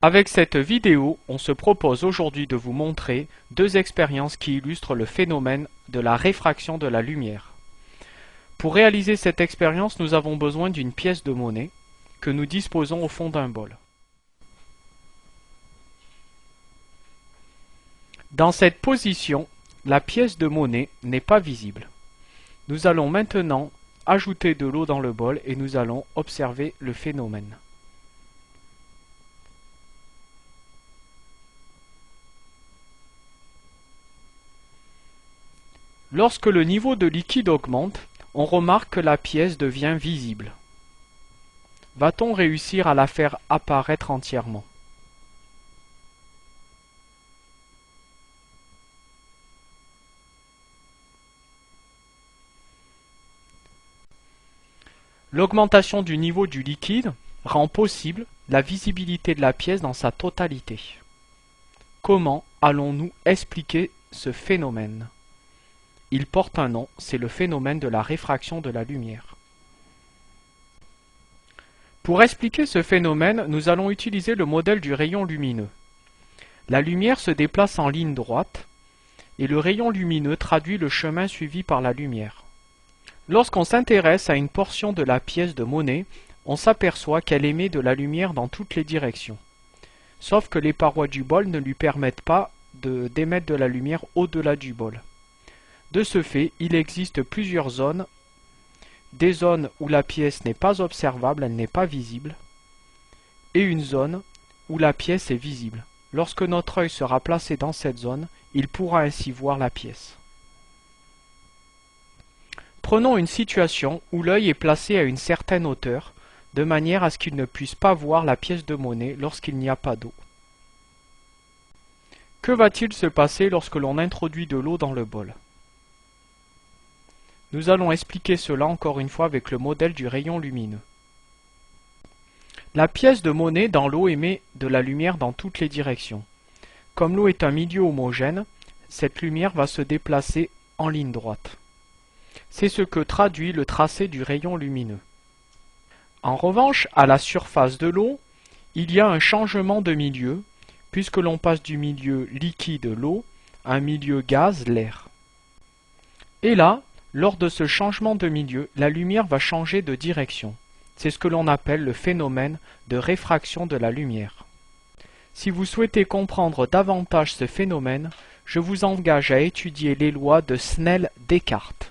Avec cette vidéo, on se propose aujourd'hui de vous montrer deux expériences qui illustrent le phénomène de la réfraction de la lumière. Pour réaliser cette expérience, nous avons besoin d'une pièce de monnaie que nous disposons au fond d'un bol. Dans cette position, la pièce de monnaie n'est pas visible. Nous allons maintenant ajouter de l'eau dans le bol et nous allons observer le phénomène. Lorsque le niveau de liquide augmente, on remarque que la pièce devient visible. Va-t-on réussir à la faire apparaître entièrement? L'augmentation du niveau du liquide rend possible la visibilité de la pièce dans sa totalité. Comment allons-nous expliquer ce phénomène? Il porte un nom, c'est le phénomène de la réfraction de la lumière. Pour expliquer ce phénomène, nous allons utiliser le modèle du rayon lumineux. La lumière se déplace en ligne droite et le rayon lumineux traduit le chemin suivi par la lumière. Lorsqu'on s'intéresse à une portion de la pièce de monnaie, on s'aperçoit qu'elle émet de la lumière dans toutes les directions. Sauf que les parois du bol ne lui permettent pas d'émettre de la lumière au-delà du bol. De ce fait, il existe plusieurs zones, des zones où la pièce n'est pas observable, elle n'est pas visible, et une zone où la pièce est visible. Lorsque notre œil sera placé dans cette zone, il pourra ainsi voir la pièce. Prenons une situation où l'œil est placé à une certaine hauteur, de manière à ce qu'il ne puisse pas voir la pièce de monnaie lorsqu'il n'y a pas d'eau. Que va-t-il se passer lorsque l'on introduit de l'eau dans le bol? Nous allons expliquer cela encore une fois avec le modèle du rayon lumineux. La pièce de monnaie dans l'eau émet de la lumière dans toutes les directions. Comme l'eau est un milieu homogène, cette lumière va se déplacer en ligne droite. C'est ce que traduit le tracé du rayon lumineux. En revanche, à la surface de l'eau, il y a un changement de milieu, puisque l'on passe du milieu liquide, l'eau, à un milieu gaz, l'air. Et là, lors de ce changement de milieu, la lumière va changer de direction. C'est ce que l'on appelle le phénomène de réfraction de la lumière. Si vous souhaitez comprendre davantage ce phénomène, je vous engage à étudier les lois de Snell-Descartes.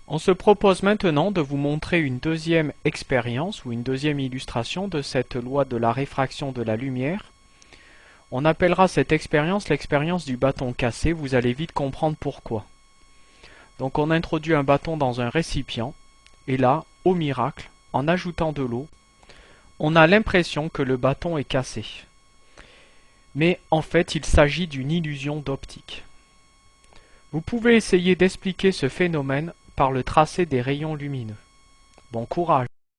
On se propose maintenant de vous montrer une deuxième expérience ou une deuxième illustration de cette loi de la réfraction de la lumière. On appellera cette expérience l'expérience du bâton cassé, vous allez vite comprendre pourquoi. Donc on introduit un bâton dans un récipient, et là, au miracle, en ajoutant de l'eau, on a l'impression que le bâton est cassé. Mais en fait, il s'agit d'une illusion d'optique. Vous pouvez essayer d'expliquer ce phénomène par le tracé des rayons lumineux. Bon courage!